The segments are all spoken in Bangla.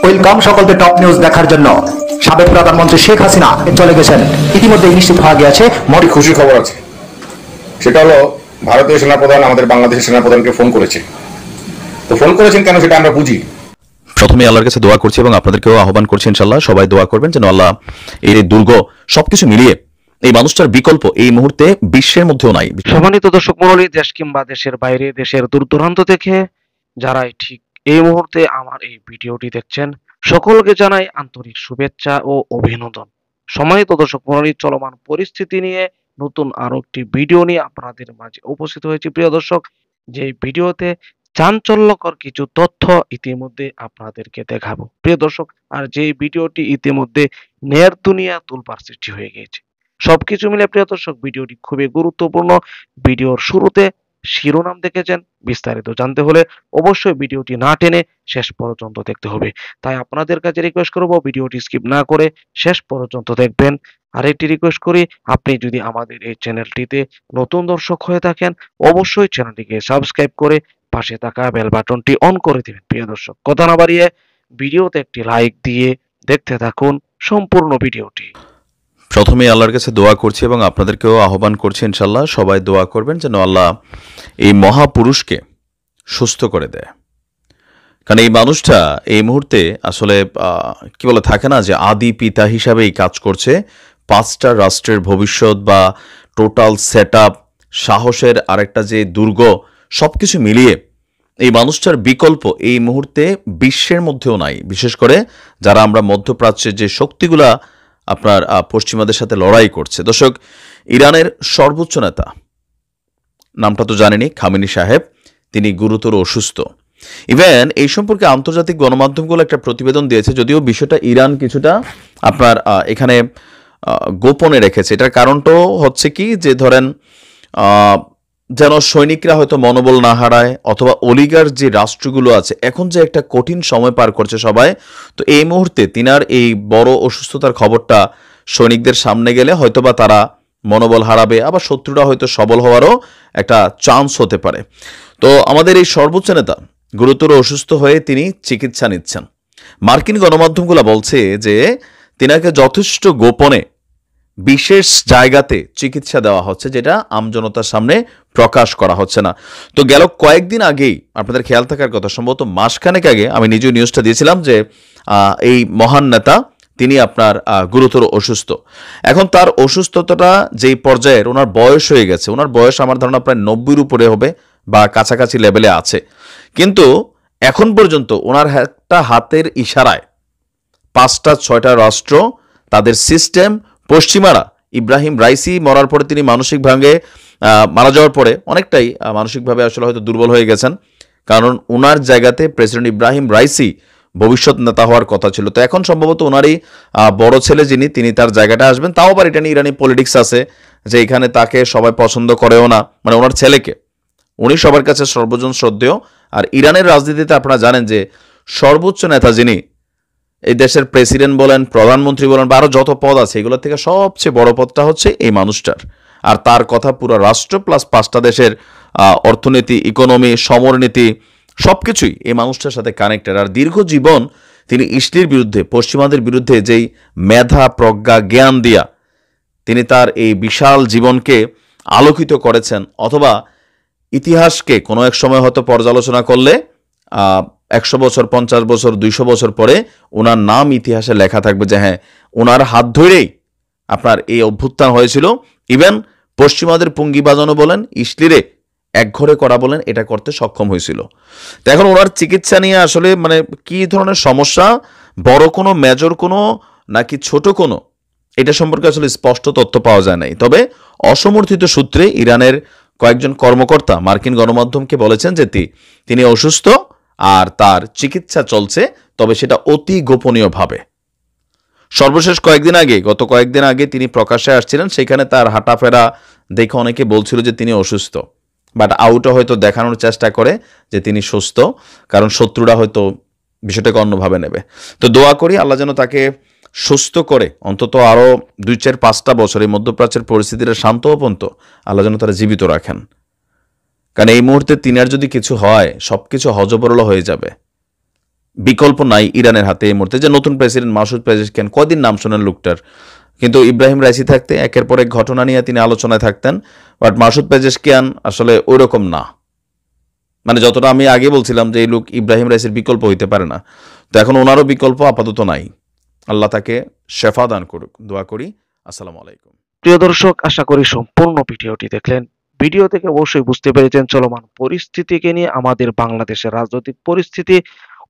ওয়েলকাম সকলকে টপ নিউজ দেখার জন্য। সাবেক প্রধানমন্ত্রী শেখ হাসিনা চলে গেছেন, ইতিমধ্যে নিশ্চিত হওয়া গিয়েছে। মোটি খুশি খবর আছে, সেটা হলো ভারতীয় সেনাপ্রধান আমাদের বাংলাদেশের সেনাপ্রধানকে ফোন করেছে। তো ফোন করেছেন কেন সেটা আমরা বুঝি। প্রথমে আল্লাহর কাছে দোয়া করছি এবং আপনাদেরকেও আহ্বান করছি ইনশাআল্লাহ সবাই দোয়া করবেন যেন আল্লাহ এই দুর্গ সবকিছু মিলিয়ে এই মানুষটার বিকল্প এই মুহূর্তে বিশ্বের মধ্যেও নাই। সম্মানিত দর্শক মণ্ডলী, দেশ কিংবা দেশের বাইরে, দেশের দূর দূরান্ত থেকে যারাই ঠিক এই মুহূর্তে আমার এই ভিডিওটি দেখছেন, সকলকে জানাই আন্তরিক শুভেচ্ছা ও অভিনন্দন। সম্মানিত দর্শক মণ্ডলী, চলমান পরিস্থিতি নিয়ে নতুন আরো একটি ভিডিও নিয়ে আপনাদের মাঝে উপস্থিত হয়েছি। প্রিয় দর্শক, যে ভিডিওতে চাঞ্চল্যকর কিছু তথ্য ইতিমধ্যে আপনাদেরকে দেখাবো প্রিয় দর্শক, আর যে ভিডিওটি ইতিমধ্যে নেয়ার দুনিয়া তুলপার সৃষ্টি হয়ে গিয়েছে। সবকিছু মিলে প্রিয় দর্শক ভিডিওটি খুবই গুরুত্বপূর্ণ। ভিডিওর শুরুতে শিরোনাম দেখেছেন, বিস্তারিত জানতে হলে অবশ্যই ভিডিওটি না টেনে শেষ পর্যন্ত দেখতে হবে। তাই আপনাদের কাছে রিকোয়েস্ট করব ভিডিওটি স্কিপ না করে শেষ পর্যন্ত দেখবেন। আরেকটি রিকোয়েস্ট করি, আপনি যদি আমাদের এই চ্যানেলটিতে নতুন দর্শক হয়ে থাকেন অবশ্যই চ্যানেলটিকে সাবস্ক্রাইব করে পাশে থাকা বেল বাটনটি অন করে দিবেন। প্রিয় দর্শক, কথা না বাড়িয়ে ভিডিওতে একটি লাইক দিয়ে দেখতে থাকুন সম্পূর্ণ ভিডিওটি। প্রথমে আল্লাহর কাছে দোয়া করছি এবং আপনাদেরকেও আহ্বান করছি ইনশাআল্লাহ সবাই দোয়া করবেন যেন আল্লাহ এই মহাপুরুষকে সুস্থ করে দেয়। কারণ এই মানুষটা এই মুহূর্তে আসলে কি বলে থাকে না যে আদি পিতা হিসাবেই কাজ করছে। 5টা রাষ্ট্রের ভবিষ্যৎ বা টোটাল সেট আপ, সাহসের আরেকটা যে দুর্গ, সব কিছু মিলিয়ে এই মানুষটার বিকল্প এই মুহূর্তে বিশ্বের মধ্যেও নাই। বিশেষ করে যারা আমরা মধ্যপ্রাচ্যের যে শক্তিগুলা আপনার পশ্চিমাদের সাথে লড়াই করছে। দর্শক, ইরানের সর্বোচ্চ নেতা, নামটা তো জানেনি, খামেনি সাহেব, তিনি গুরুতর অসুস্থ। ইভেন এই সম্পর্কে আন্তর্জাতিক গণমাধ্যমগুলো একটা প্রতিবেদন দিয়েছে, যদিও বিষয়টা ইরান কিছুটা আপনার এখানে গোপনে রেখেছে। এটার কারণটাও হচ্ছে কি যে ধরেন যেন সৈনিকরা হয়তো মনোবল না হারায়, অথবা অলিগার যে রাষ্ট্রগুলো আছে এখন যে একটা কঠিন সময় পার করছে সবাই, তো এই মুহূর্তে তিনার এই বড় অসুস্থতার খবরটা সৈনিকদের সামনে গেলে হয়তোবা তারা মনোবল হারাবে, আবার শত্রুরা হয়তো সবল হওয়ারও একটা চান্স হতে পারে। তো আমাদের এই সর্বোচ্চ নেতা গুরুতর অসুস্থ হয়ে তিনি চিকিৎসা নিচ্ছেন। মার্কিন গণমাধ্যমগুলো বলছে যে তিনাকে যথেষ্ট গোপনে বিশেষ জায়গাতে চিকিৎসা দেওয়া হচ্ছে, যেটা আমজনতার সামনে প্রকাশ করা হচ্ছে না। তো গেল কয়েকদিন আগেই আপনাদের খেয়াল থাকার কথা, সম্ভবত মাসখানেক আগে আমি নিজেও নিউজটা দিয়েছিলাম যে এই মহান নেতা তিনি আপনার গুরুতর অসুস্থ। এখন তার অসুস্থতাটা যেই পর্যায়ের, ওনার বয়স হয়ে গেছে, ওনার বয়স আমার ধারণা প্রায় 90-র উপরে হবে বা কাছাকাছি লেভেলে আছে, কিন্তু এখন পর্যন্ত ওনার একটা হাতের ইশারায় 5টা-6টা রাষ্ট্র, তাদের সিস্টেম, পশ্চিমারা, ইব্রাহিম রাইসি মরার পরে তিনি মানসিকভাবে মারা যাওয়ার পরে অনেকটাই মানসিকভাবে আসলে হয়তো দুর্বল হয়ে গেছেন, কারণ ওনার জায়গাতে প্রেসিডেন্ট ইব্রাহিম রাইসি ভবিষ্যৎ নেতা হওয়ার কথা ছিল। তো এখন সম্ভবত ওনারই বড় ছেলে যিনি, তিনি তার জায়গাটা আসবেন। তাও আবার এটা নিয়ে ইরানি পলিটিক্স আছে যে এখানে তাকে সবাই পছন্দ করেও না, মানে ওনার ছেলেকে, উনি সবার কাছে সর্বজন শ্রদ্ধেয়। আর ইরানের রাজনীতিতে আপনারা জানেন যে সর্বোচ্চ নেতা যিনি, এই দেশের প্রেসিডেন্ট বলেন, প্রধানমন্ত্রী বলেন, বা আরও যত পদ আছে এগুলোর থেকে সবচেয়ে বড় পদটা হচ্ছে এই মানুষটার। আর তার কথা পুরো রাষ্ট্র প্লাস 5টা দেশের অর্থনীতি, ইকোনমি, সমরনীতি সব কিছুই এই মানুষটার সাথে কানেক্টেড। আর দীর্ঘ জীবন তিনি ইসলির বিরুদ্ধে, পশ্চিমাদের বিরুদ্ধে যেই মেধা, প্রজ্ঞা, জ্ঞান দিয়া তিনি তার এই বিশাল জীবনকে আলোকিত করেছেন, অথবা ইতিহাসকে কোনো এক সময় হয়তো পর্যালোচনা করলে 100 বছর, 50 বছর, 200 বছর পরে ওনার নাম ইতিহাসে লেখা থাকবে যে হ্যাঁ, ওনার হাত ধরেই আপনার এই অভ্যুত্থান হয়েছিল। ইভেন পশ্চিমাদের পুঙ্গি বাজানো বলেন, ইসলিরে একঘরে করা বলেন, এটা করতে সক্ষম হয়েছিল। তো এখন ওনার চিকিৎসা নিয়ে আসলে মানে কি ধরনের সমস্যা, বড় কোনো, মেজর কোনো নাকি ছোট কোনো, এটা সম্পর্কে আসলে স্পষ্ট তথ্য পাওয়া যায় নাই। তবে অসমর্থিত সূত্রে ইরানের কয়েকজন কর্মকর্তা মার্কিন গণমাধ্যমকে বলেছেন যে তিনি অসুস্থ আর তার চিকিৎসা চলছে, তবে সেটা অতি গোপনীয়ভাবে। সর্বশেষ গত কয়েকদিন আগে তিনি প্রকাশ্যে আসছিলেন, সেখানে তার হাঁটাফেরা দেখে অনেকে বলছিল যে তিনি অসুস্থ, বাট আউটও হয়তো দেখানোর চেষ্টা করে যে তিনি সুস্থ, কারণ শত্রুরা হয়তো বিষয়টাকে অন্যভাবে নেবে। তো দোয়া করি আল্লাহ যেন তাকে সুস্থ করে অন্তত আরও 2-4-5টা বছর এই মধ্যপ্রাচ্যের পরিস্থিতিটা শান্ত পর্যন্ত আল্লাহ যেন তারা জীবিত রাখেন। কারণ এই মুহূর্তে তিনার যদি কিছু হয় সব কিছু হজবরল হয়ে যাবে। বিকল্প নাই ইরানের হাতে এই মুহূর্তে, যে নতুন প্রেসিডেন্ট মাসুদ পেজেশকিয়ান, কদিন নাম শোনেন লোকটার, কিন্তু ইব্রাহিম রাইসি থাকতে একের পর এক ঘটনা নিয়ে তিনি আলোচনায় থাকতেন। বাট মাসুদ পেজেশকিয়ান আসলে ওই রকম না, মানে যতটা আমি আগে বলছিলাম যে এই লোক ইব্রাহিম রাইসির বিকল্প হইতে পারে না, তো এখন ওনারও বিকল্প আপাতত নাই। আল্লাহ তাকে শেফা দান করুক, দোয়া করি। আসসালামু আলাইকুম। প্রিয় দর্শক, আশা করি সম্পূর্ণ ভিডিওটি দেখলেন। ভিডিও থেকে অবশ্যই বুঝতে পেরেছেন চলমান পরিস্থিতিকে নিয়ে, আমাদের বাংলাদেশের রাজনৈতিক পরিস্থিতি।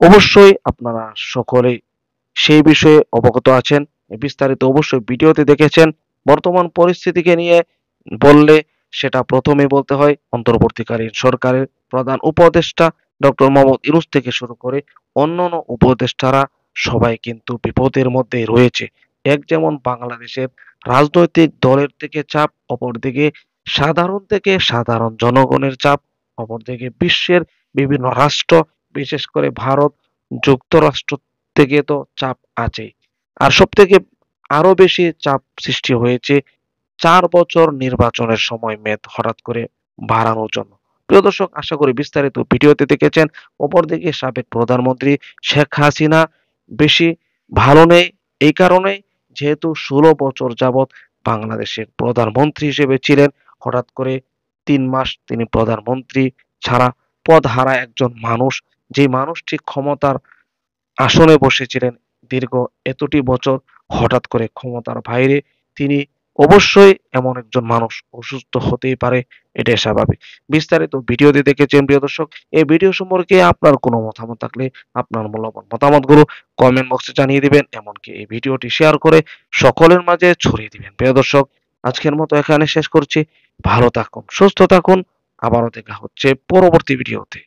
অবশ্যই আপনারা সকলেই সেই বিষয়ে অবগত আছেন, বিস্তারিত অবশ্যই ভিডিওতে দেখেছেন। বর্তমান পরিস্থিতিকে নিয়ে বললে সেটা প্রথমে বলতে হয় অন্তর্বর্তীকালীন সরকারের প্রধান উপদেষ্টা ডক্টর মোহাম্মদ ইউনূস থেকে শুরু করে অন্যান্য উপদেষ্টারা সবাই কিন্তু বিপদের মধ্যে রয়েছে। এক যেমন বাংলাদেশের রাজনৈতিক দলের থেকে চাপ, অপরদিকে সাধারণ থেকে সাধারণ জনগণের চাপ, অপরদিকে বিশ্বের বিভিন্ন রাষ্ট্র, বিশেষ করে ভারত যুক্তরাষ্ট্র থেকে তো চাপ আছেই। আর সব থেকে আরো বেশি চাপ সৃষ্টি হয়েছে 4 বছর নির্বাচনের সময় মেয়াদ হঠাৎ করে বাড়ানোর জন্য। প্রিয় দর্শক, আশা করি বিস্তারিত ভিডিওতে দেখেছেন। অপরদিকে সাবেক প্রধানমন্ত্রী শেখ হাসিনা বেশি ভালো নেই, এই কারণে যেহেতু 16 বছর যাবৎ বাংলাদেশের প্রধানমন্ত্রী হিসেবে ছিলেন, হঠাৎ করে 3 মাস তিনি প্রধানমন্ত্রী ছাড়া পদ হারা একজন মানুষ, যে মানুষটি ক্ষমতার আসনে বসেছিলেন দীর্ঘ এতটি বছর, হঠাৎ করে ক্ষমতার বাইরে তিনি, অবশ্যই এমন একজন মানুষ অসুস্থ হতেই পারে, এটাই স্বাভাবিক। বিস্তারিত ভিডিওতে দেখেছেন। প্রিয় দর্শক, এই ভিডিও সম্পর্কে আপনার কোনো মতামত থাকলে আপনার মূল্যবান মতামতগুলো কমেন্ট বক্সে জানিয়ে দিবেন, এমনকি এই ভিডিওটি শেয়ার করে সকলের মাঝে ছড়িয়ে দিবেন। প্রিয় দর্শক, আজকের মতো এখানে শেষ করছি। ভালো থাকুন, সুস্থ থাকুন, আবারও দেখা হচ্ছে পরবর্তী ভিডিওতে।